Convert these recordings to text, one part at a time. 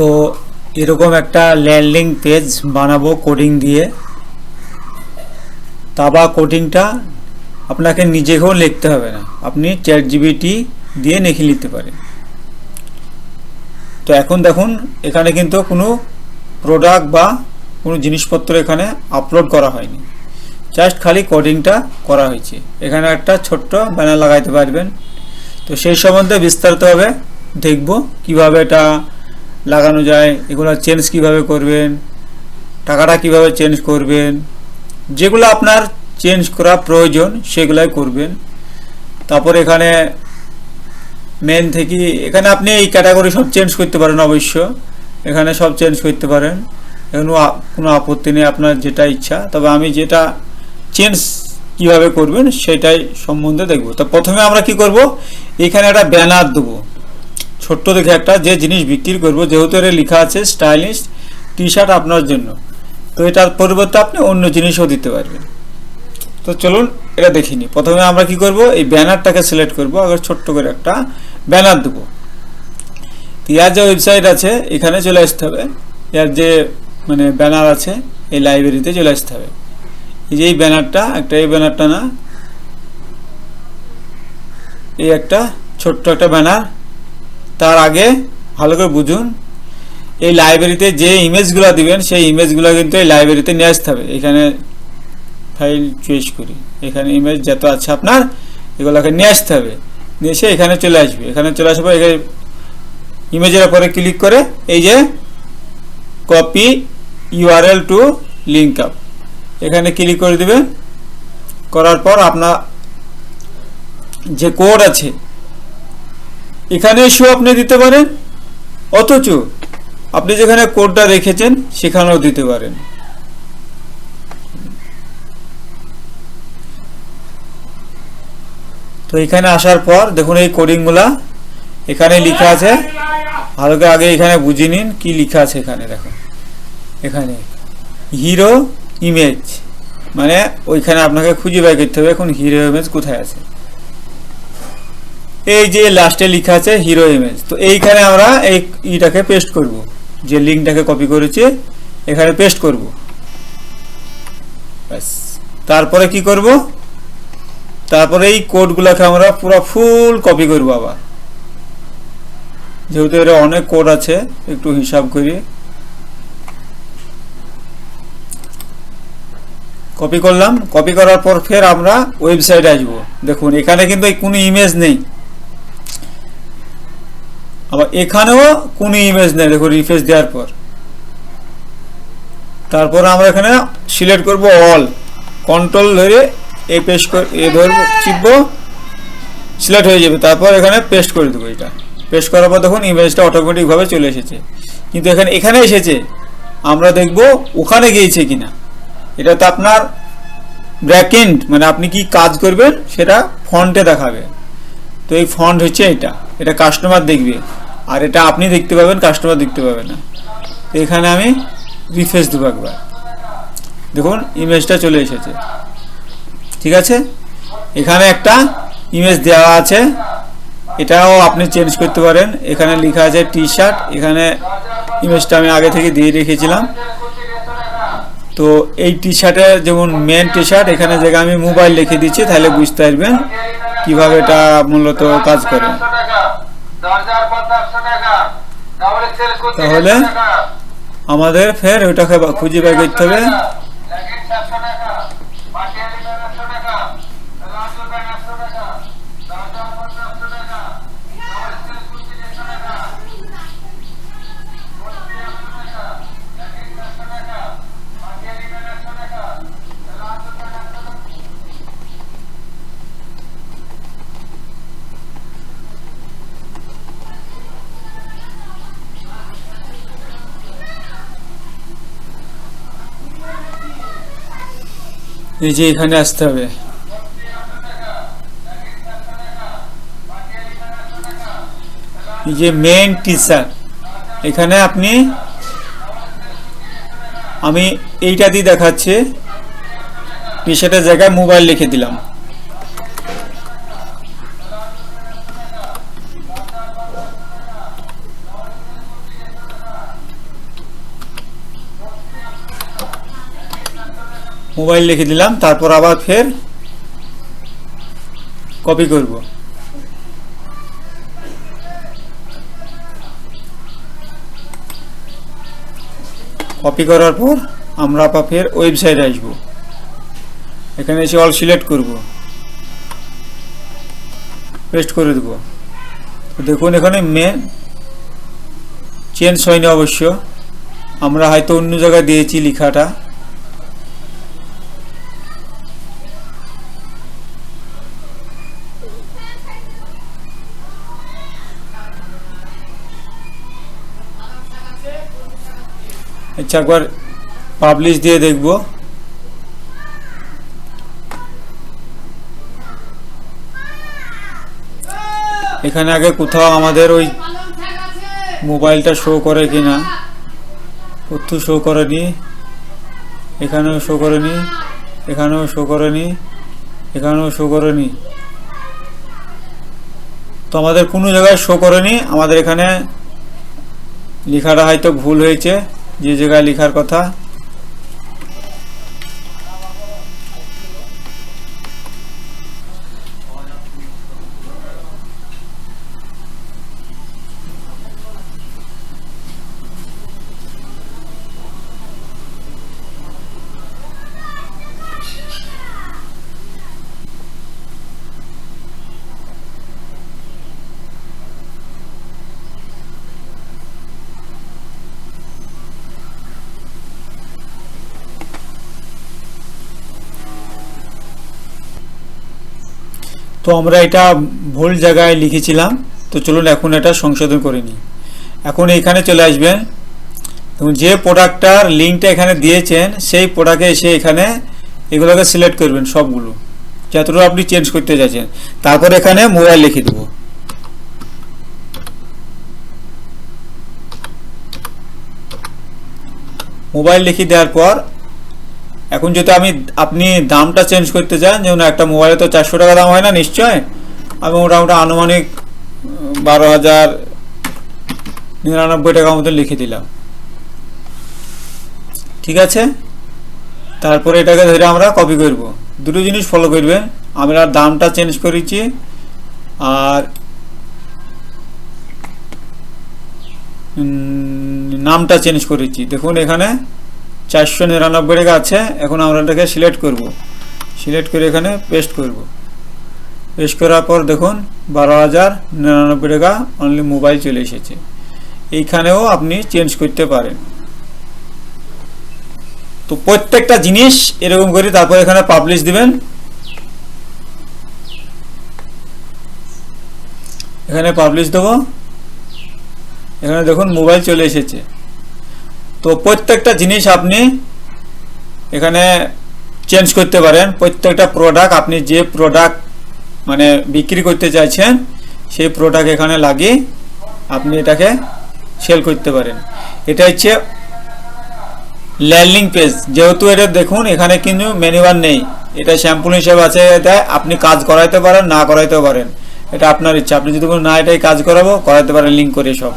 তো এরকম একটা ল্যান্ডিং পেজ বানাবো কোডিং দিয়ে। তাবা কোডিংটা আপনাকে নিজেকেও লিখতে হবে না, আপনি চ্যাটজিপিটি দিয়ে লিখে নিতে পারেন। তো এখন দেখুন এখানে কিন্তু কোনো প্রোডাক্ট বা কোনো জিনিসপত্র এখানে আপলোড করা হয়নি, জাস্ট খালি কোডিংটা করা হয়েছে। এখানে একটা ছোট্ট ব্যানার লাগাইতে পারবেন। তো সেই সম্বন্ধে বিস্তারিতভাবে দেখব কিভাবে এটা লাগানো যায়, এগুলো চেঞ্জ কিভাবে করবেন, টাকাটা কিভাবে চেঞ্জ করবেন, যেগুলো আপনার চেঞ্জ করা প্রয়োজন সেগুলাই করবেন। তারপর এখানে মেন থেকে এখানে আপনি এই ক্যাটাগরি সব চেঞ্জ করতে পারেন, অবশ্য এখানে সব চেঞ্জ করতে পারেন, কোনো আপত্তি নেই, আপনার যেটা ইচ্ছা। তবে আমি যেটা চেঞ্জ কিভাবে করবেন সেটাই সম্বন্ধে দেখব। তো প্রথমে আমরা কি করব, এখানে একটা ব্যানার দেবো ছোট্ট দেখে একটা, যে জিনিস বিক্রি করব, যেহেতু এর লেখা আছে স্টাইলিশ টি শার্ট আপনার জন্য, তো এটার পরিবর্তে আপনি অন্য জিনিসও দিতে পারবেন। তো চলুন এটা দেখিনি। প্রথমে আমরা কি করব, এই ব্যানারটাকে সিলেক্ট করব, আগে ছোট্ট করে একটা ব্যানার দেবো। ইয়ার যে ওয়েবসাইট আছে এখানে চলে আসতে হবে, ইয়ার যে মানে ব্যানার আছে এই লাইব্রেরিতে চলে আসতে হবে। এই যে এই ব্যানারটা, একটা এই ব্যানারটা না, এই একটা ছোট্ট একটা ব্যানার। তার আগে ভালো করে বুঝুন, এই লাইব্রেরিতে যে ইমেজগুলো দিবেন সেই ইমেজগুলো কিন্তু এই লাইব্রেরিতে নিয়ে আসতে হবে। এখানে ফাইল চয়েস করি, এখানে ইমেজ যত আছে আপনার এগুলোকে নিয়ে আসতে হবে, নিয়ে এসে এখানে চলে আসবে। এখানে চলে আসবে, এখানে ইমেজের উপরে ক্লিক করে এই যে copy URL two link up, এখানে ক্লিক করে দিবেন। করার পর আপনার যে কোড আছে এখানে এসেও আপনি দিতে পারেন, অথচ আপনি যেখানে কোডটা রেখেছেন সেখানেও দিতে পারেন। তো এখানে আসার পর দেখুন এই কোডিংগুলা এখানে লেখা আছে, ভালো করে আগে এখানে বুঝে নিন কি লেখা আছে। এখানে দেখুন, এখানে হিরো ইমেজ, মানে ওইখানে আপনাকে খুঁজে বের করতে হবে এখন হিরো ইমেজ কোথায় আছে। এই যে লাস্টে লেখা আছে হিরো ইমেজ, তো এইখানে আমরা এই ইটাকে পেস্ট করব, যে লিঙ্কটাকে কপি করেছি এখানে পেস্ট করব। ব্যাস, তারপরে কি করব, তারপরে এই কোডগুলোকে আমরা পুরো ফুল কপি করব। আবার যেহেতু এর অনেক কোড আছে একটু হিসাব করি, কপি করলাম। কপি করার পর ফের আমরা ওয়েবসাইটে আসবো। দেখুন এখানে কিন্তু কোনো ইমেজ নেই, আবার এখানেও কোনো ইমেজ নেই। দেখুন রিফ্রেশ দেওয়ার পর, তারপর আমরা এখানে সিলেক্ট করব অল, কন্ট্রোল ধরে এই পেস্ট করে ধরবো, চিপবো, সিলেক্ট হয়ে যাবে। তারপর এখানে পেস্ট করে দেবো। এটা পেস্ট করার পর দেখুন ইমেজটা অটোমেটিকভাবে চলে এসেছে। কিন্তু এখানে এসেছে, আমরা দেখব ওখানে গিয়েছে কিনা। এটা তো আপনার ব্যাকএন্ড, মানে আপনি কি কাজ করবেন সেটা ফন্টে দেখাবে। তো এই ফন্ট হচ্ছে এটা কাস্টমার দেখবে, আর এটা আপনি দেখতে পাবেন, কাস্টমার দেখতে পাবে না। তো এখানে আমি রিফ্রেশ দেবো একবার, দেখুন ইমেজটা চলে এসেছে। ঠিক আছে, এখানে একটা ইমেজ দেওয়া আছে, এটাও আপনি চেঞ্জ করতে পারেন। এখানে লেখা আছে টি শার্ট, এখানে ইমেজটা আমি আগে থেকে দিয়ে রেখেছিলাম। তো এই টি শার্টের যেমন মেন টি শার্ট, এখানে জায়গায় আমি মোবাইল লিখে দিচ্ছি, তাহলে বুঝতে পারবেন কিভাবে এটা মূলত কাজ করে। তাহলে আমাদের ফের ওইটাকে খুঁজে বের করতে হবে। এই যে এখানে আসতে হবে, এই যে মেন টি শার্ট, এখানে আমি এইটা দিয়ে দেখাচ্ছি, টি শার্টের জায়গায় মোবাইল লিখে দিলাম। মোবাইল লিখে দিলাম, তারপর আবার ফের কপি করব। কপি করার পর আমরা আবার ফের ওয়েবসাইটে আসব। এখানে এসে অল সিলেক্ট করব, পেস্ট করে দেব। দেখুন এখানে মেন চেঞ্জ হয়নি, অবশ্য আমরা হয়তো অন্য জায়গায় দিয়েছি লেখাটা। আচ্ছা, একবার পাবলিশ দিয়ে দেখব। এখানে আগে কোথাও আমাদের ওই মোবাইলটা শো করে কিনা, কোথাও শো করেনি, এখানেও শো করেনি, এখানেও শো করেনি, এখানেও শো করেনি। তো আমাদের কোনো জায়গায় শো করেনি, আমাদের এখানে লেখাটা হয়তো ভুল হয়েছে, যে জায়গায় লেখার কথা। তো আমরা এটা ভুল জায়গায় লিখেছিলাম, তো চলুন এখন এটা সংশোধন করে নিই। এখন এখানে চলে আসবেন, যে প্রোডাক্টটার লিঙ্কটা এখানে দিয়েছেন সেই প্রোডাক্টে এসে এখানে এগুলোকে সিলেক্ট করবেন, সবগুলো যতটুকু আপনি চেঞ্জ করতে চাইছেন। তারপর এখানে মোবাইল লিখে দেব। মোবাইল লিখে দেওয়ার পর এখন যদি আপনি দামটা চেঞ্জ করতে চান, যেমন একটা মোবাইলে তো 400 টাকা দাম হয় না নিশ্চয়, আমি মোটামুটি আনুমানিক 12,099 টাকা মতো লিখে দিলাম। ঠিক আছে, তারপরে এটাকে ধরে আমরা কপি করব। দুটো জিনিস ফলো করবেন, আমরা দামটা চেঞ্জ করেছি আর নামটা চেঞ্জ করেছি। দেখুন এখানে 499 টাকা আছে। এখন আমরা এটাকে সিলেক্ট করব, সিলেক্ট করে এখানে পেস্ট করব। পেস্ট করার পর দেখুন 12,099 টাকা অনলি মোবাইল চলে এসেছে। এইখানেও আপনি চেঞ্জ করতে পারেন। তো প্রত্যেকটা জিনিস এরকম করে তারপর এখানে পাবলিশ দিবেন। এখানে পাবলিশ দেব, এখানে দেখুন মোবাইল চলে এসেছে। তো প্রত্যেকটা জিনিস আপনি এখানে চেঞ্জ করতে পারেন। প্রত্যেকটা প্রোডাক্ট আপনি যে প্রোডাক্ট মানে বিক্রি করতে চাইছেন সেই প্রোডাক্ট এখানে লাগিয়ে আপনি এটাকে সেল করতে পারেন। এটা হচ্ছে ল্যান্ডিং পেজ। যেহেতু এটা দেখুন এখানে কিন্তু মেনু বার নেই, এটা স্যাম্পল হিসেবে আছে। এটা আপনি কাজ করাইতে পারেন, না করাইতেও পারেন, এটা আপনার ইচ্ছা। আপনি যদি না এটাই কাজ করাবো, করাইতে পারেন লিঙ্ক করে সব।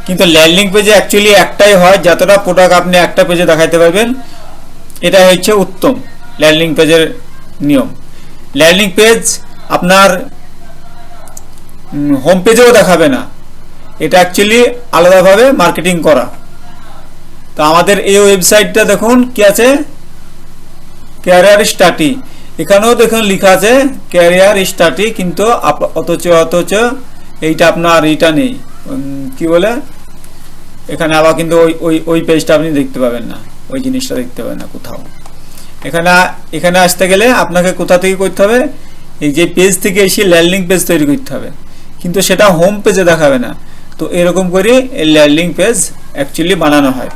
কিন্তু ল্যান্ডিং পেজে অ্যাকচুয়ালি একটাই হয়, যতটা প্রোডাক্ট আপনি একটা পেজে দেখাইতে পারবেন, এটা হচ্ছে উত্তম ল্যান্ডিং পেজের নিয়ম। ল্যান্ডিং পেজ আপনার হোম পেজেও দেখাবে না, এটা অ্যাকচুয়ালি আলাদাভাবে মার্কেটিং করা। তো আমাদের এই ওয়েবসাইটটা দেখুন কি আছে, ক্যারিয়ার স্টাডি। এখানেও দেখুন লেখা আছে ক্যারিয়ার স্টাডি, কিন্তু অথচ এইটা আপনার এইটা নেই, কি বলে এখানে আবার কিন্তু ওই পেজটা আপনি দেখতে পাবেন না, ওই জিনিসটা দেখতে পাবেন না কোথাও। এখানে আসতে গেলে আপনাকে কোথা থেকে করতে হবে, এই যে পেজ থেকে এসে ল্যান্ডিং পেজ তৈরি করতে হবে, কিন্তু সেটা হোম পেজে দেখাবে না। তো এরকম করে এই ল্যান্ডিং পেজ অ্যাকচুয়ালি বানানো হয়।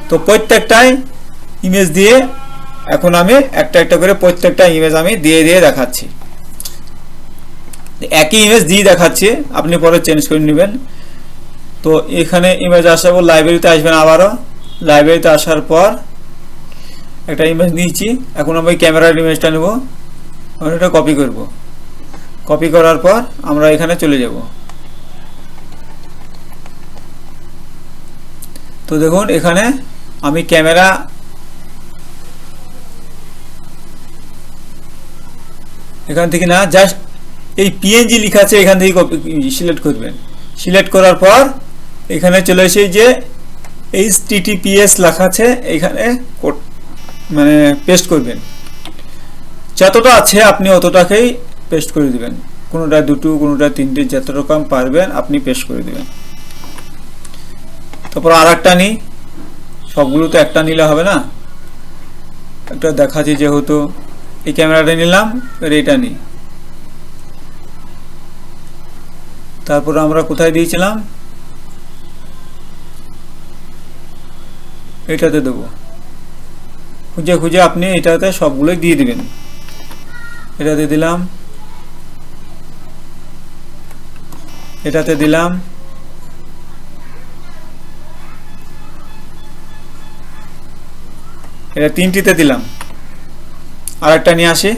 তো প্রত্যেকটাই ইমেজ দিয়ে এখন আমি একটা একটা করে প্রত্যেকটা ইমেজ আমি দিয়ে দেখাচ্ছি। একই ইমেজ দিয়ে দেখাচ্ছি, আপনি পরে চেঞ্জ করে নেবেন। তো এখানে ইমেজ আসার লাইব্রেরিতে আসবেন। আবারও লাইব্রেরিতে আসার পর একটা ইমেজ নিয়েছি, এখন আমি ক্যামেরার ইমেজটা নেব, এটা কপি করব। কপি করার পর আমরা এখানে চলে যাব। তো দেখুন এখানে আমি ক্যামেরা এখান থেকে না, জাস্ট এই পিএনজি লেখা আছে এখান থেকে সিলেক্ট করবেন। সিলেক্ট করার পর এখানে চলে এসে যে HTTPS লেখা আছে এখানে মানে পেস্ট করবেন। যতটা আছে আপনি অতটাকেই পেস্ট করে দিবেন, কোনোটা দুটো কোনোটা তিনটে যত রকম পারবেন আপনি পেস্ট করে দিবেন। তারপর আর একটা নিই, সবগুলো তো একটা নিলে হবে না, একটা দেখাচ্ছি যেহেতু এই ক্যামেরাটা নিলাম, এইটা নিই। তারপর আমরা কোথায় দিয়েছিলাম, এটাতে দেবো, খুঁজে খুঁজে আপনি এটাতে সবগুলোই দিয়ে দিবেন। এটাতে দিলাম, এটাতে দিলাম, এটা তিনটিতে দিলাম। আর একটা নিয়ে আসি,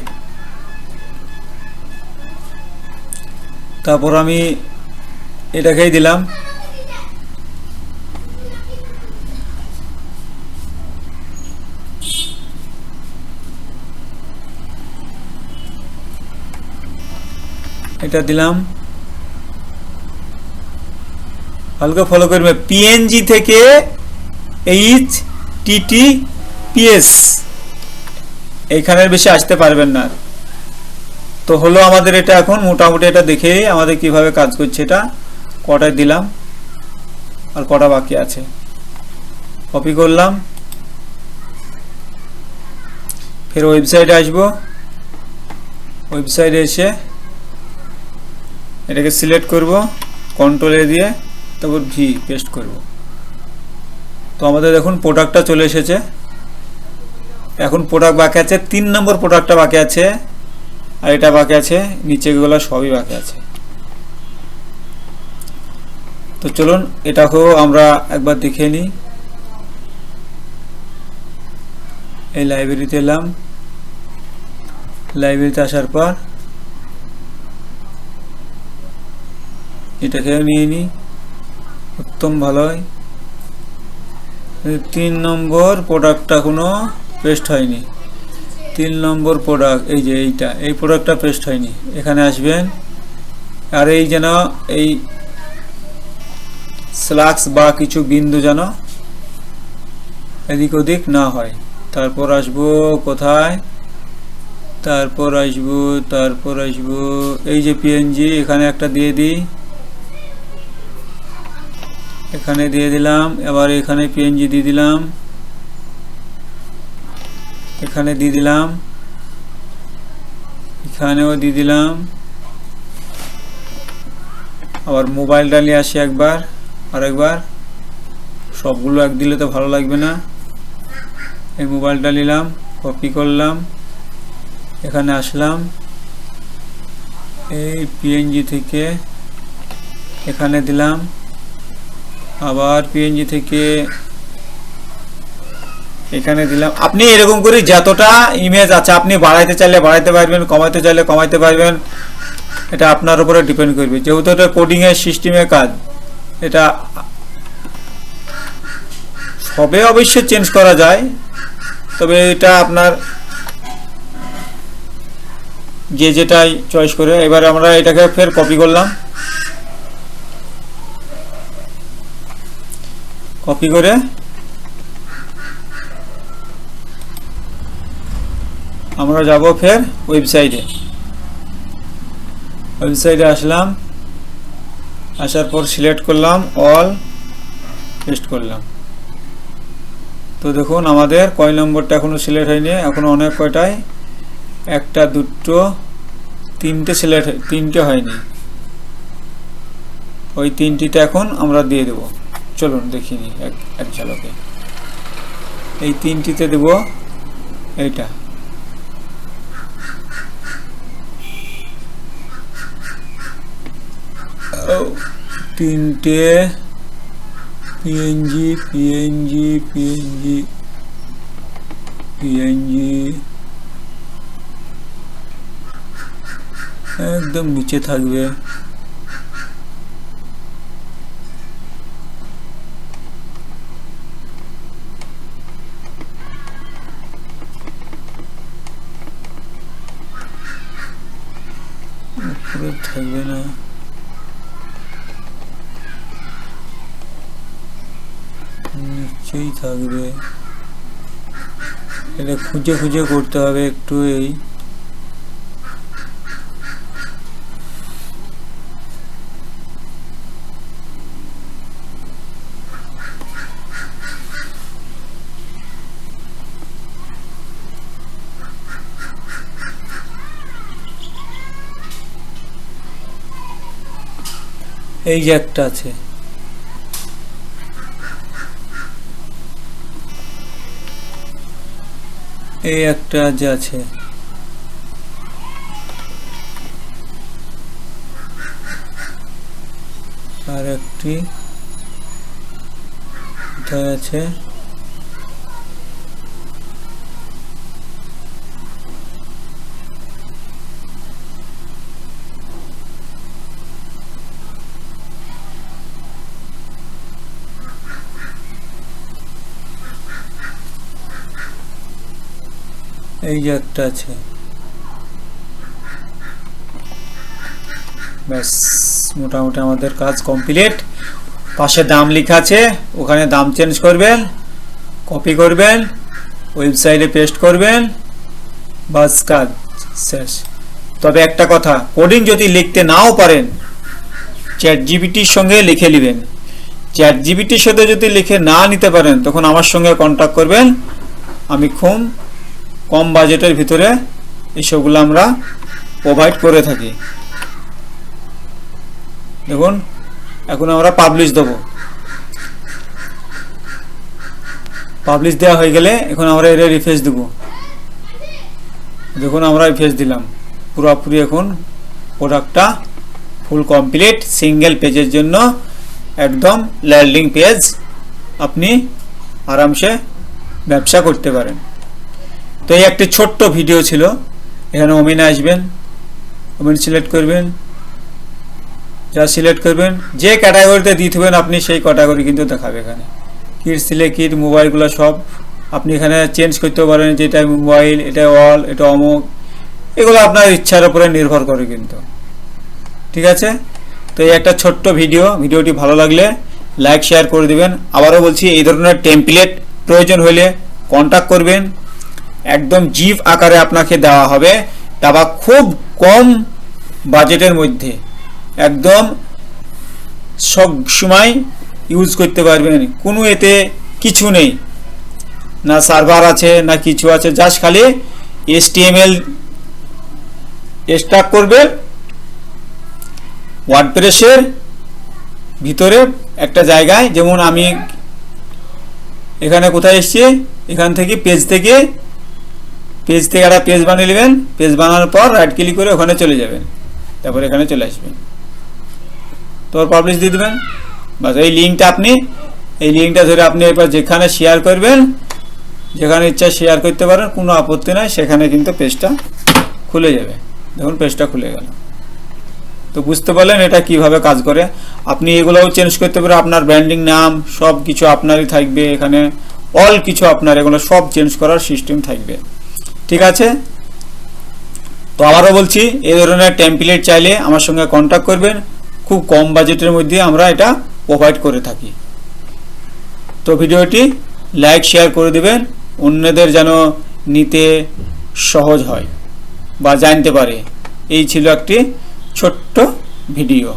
তারপর আমি এটাকেই দিলাম। এটা দিলাম, হালকা ফলো করবে, পিএনজি থেকে HTTPS এইখানের বেশি আসতে পারবেন না। তো হলো আমাদের এটা এখন মোটামুটি, এটা দেখে আমাদের কিভাবে কাজ করছে। এটা কটায় দিলাম আর কটা বাকি আছে, কপি করলাম, ফের ওয়েবসাইটে আসবো। ওয়েবসাইটে এসে এটাকে সিলেক্ট করব, কন্ট্রোল এ দিয়ে তারপর ভি পেস্ট করব। তো আমাদের দেখুন প্রোডাক্টটা চলে এসেছে। এখন প্রোডাক্ট বাকি আছে, 3 নম্বর প্রোডাক্টটা বাকি আছে, আর এটা বাকি আছে, নিচেগুলো সবই বাকি আছে। তো চলুন এটাকেও আমরা একবার দেখে নিই। এই লাইব্রেরিতে এলাম, লাইব্রেরিতে আসার পর এটাকেও নিয়ে নিই, উত্তম ভালো হয়। 3 নম্বর প্রোডাক্টটা কোনো পেস্ট হয়নি, 3 নম্বর প্রোডাক্ট এই যে এইটা, এই প্রোডাক্টটা পেস্ট হয়নি। এখানে আসবেন, আর এই যেন এই স্ল্যাক্স বা কিছু বিন্দু যেন এদিক ওদিক না হয়। তারপর আসবো কোথায়, তারপর আসবো এই যে পিএনজি, এখানে একটা দিয়ে দিই, এখানে দিয়ে দিলাম। এবার এখানে পিএনজি দিয়ে দিলাম, এখানে দিয়ে দিলাম, এখানেও দিয়ে দিলাম। আবার মোবাইলটা নিয়ে আসি একবার, আরেকবার, সবগুলো এক দিলে তো ভালো লাগবে না। এই মোবাইলটা নিলাম, কপি করলাম, এখানে আসলাম, এই পিএনজি থেকে এখানে দিলাম, আবার পিএনজি থেকে এখানে দিলাম। আপনি এরকম করে যতটা ইমেজ আছে আপনি বাড়াইতে চাইলে বাড়াইতে পারবেন, কমাইতে চাইলে কমাইতে পারবেন, এটা আপনার উপরে ডিপেন্ড করবে। যেহেতু এটা কোডিং এর সিস্টেমের কাজ, এটা সবে অবশ্যই চেঞ্জ করা যায়, তবে এটা আপনার যে যেটাই চয়েস করে। এবার আমরা এটাকে ফের কপি করলাম, কপি করে আমরা যাব ফের ওয়েবসাইটে। ওয়েবসাইটে আসলাম, আসার পর সিলেক্ট করলাম অল, পেস্ট করলাম। তো দেখুন আমাদের কয় নম্বরটা এখনো সিলেক্ট হয়নি, এখনো অনেক কয়টায়, একটা দুটো তিনটে সিলেক্ট, তিনটে হয়নি, ওই তিনটিতে এখন আমরা দিয়ে দেব। চলুন দেখিনি এক ঝলকে, এই তিনটিতে দেব এইটা। তিনটে পিএনজি পিএনজি পিএনজি পিএনজি একদম নিচে থাকবে। থাকবে না, নিশ্চয়ই থাকবে। এটা খুঁজে খুঁজে করতে হবে একটু। এই যে একটা আছে, এই একটা যে আছে, আর একটি কোথায় আছে, এই যে একটা আছে। ব্যাস, মোটামুটি আমাদের কাজ কমপ্লিট। পাশে দাম লেখা আছে, ওখানে দাম চেঞ্জ করবেন, কপি করবেন, ওয়েবসাইটে পেস্ট করবেন, বাস কাজ শেষ। তবে একটা কথা, কোডিং যদি লিখতে নাও পারেন, চ্যাট জিপিটির সঙ্গে লিখে নেবেন। চ্যাট জিপিটির সাথে যদি লিখে না নিতে পারেন, তখন আমার সঙ্গে কন্ট্যাক্ট করবেন। আমি খুব কম বাজেটের ভিতরে এইসবগুলো আমরা প্রোভাইড করে থাকি। দেখুন, এখন আমরা পাবলিশ দেবো। পাবলিশ দেওয়া হয়ে গেলে এখন আমরা এর রিফ্রেশ দেবো। দেখুন, আমরা রিফ্রেশ দিলাম, পুরোপুরি এখন প্রোডাক্টটা ফুল কমপ্লিট। সিঙ্গেল পেজের জন্য একদম ল্যান্ডিং পেজ, আপনি আরামসে ব্যবসা করতে পারেন। তো এই একটি ছোট্ট ভিডিও ছিল। এখানে ওমেনে আসবেন, ওমেন সিলেক্ট করবেন, যা সিলেক্ট করবেন, যে ক্যাটাগরিতে দিয়ে দেবেন আপনি সেই ক্যাটাগরি কিন্তু দেখাবে। এখানে কিডস ছিলে কিড, মোবাইলগুলো সব আপনি এখানে চেঞ্জ করতে পারেন, যেটা মোবাইল, এটা অল, এটা অমুক, এগুলো আপনার ইচ্ছার উপরে নির্ভর করে কিন্তু। ঠিক আছে, তো এই একটা ছোট্ট ভিডিওটি ভালো লাগলে লাইক শেয়ার করে দেবেন। আবারও বলছি, এই ধরনের টেমপ্লেট প্রয়োজন হলে কন্ট্যাক্ট করবেন। একদম জিপ আকারে আপনাকে দেওয়া হবে, তবে খুব কম বাজেটের মধ্যে, একদম সব সময় ইউজ করতে পারবেন। কোনো এতে কিছু নেই, না সার্ভার আছে না কিছু আছে, জাস্ট খালি HTML স্টার্ট করবে, ওয়ার্ডপ্রেসের ভিতরে একটা জায়গায়, যেমন আমি এখানে কোথায় এসেছি, এখান থেকে পেজ থেকে একটা পেজ বানিয়ে নেবেন। পেজ বানানোর পর রাইট ক্লিক করে ওখানে চলে যাবেন, তারপর এখানে চলে আসবেন, তো পাবলিশ দিয়ে দেবেন। বাস, এই লিঙ্কটা ধরে আপনি এবার যেখানে শেয়ার করবেন, যেখানে ইচ্ছা শেয়ার করতে পারেন, কোনো আপত্তি নাই। সেখানে কিন্তু পেজটা খুলে যাবে। দেখুন, পেজটা খুলে গেল। তো বুঝতে পারলেন এটা কিভাবে কাজ করে। আপনি এগুলোও চেঞ্জ করতে পারেন, আপনার ব্র্যান্ডিং নাম সব কিছু আপনারই থাকবে। এখানে অল কিছু আপনার এগুলো সব চেঞ্জ করার সিস্টেম থাকবে। ঠিক আছে, তো আবারও বলছি, এই ধরনের টেমপ্লেট চাইলে আমার সঙ্গে কন্ট্যাক্ট করবেন। খুব কম বাজেটের মধ্যে আমরা এটা প্রোভাইড করে থাকি। তো ভিডিওটি লাইক শেয়ার করে দেবেন, অন্যদের যেন নিতে সহজ হয় বা জানতে পারে। এই ছিল একটি ছোট্ট ভিডিও।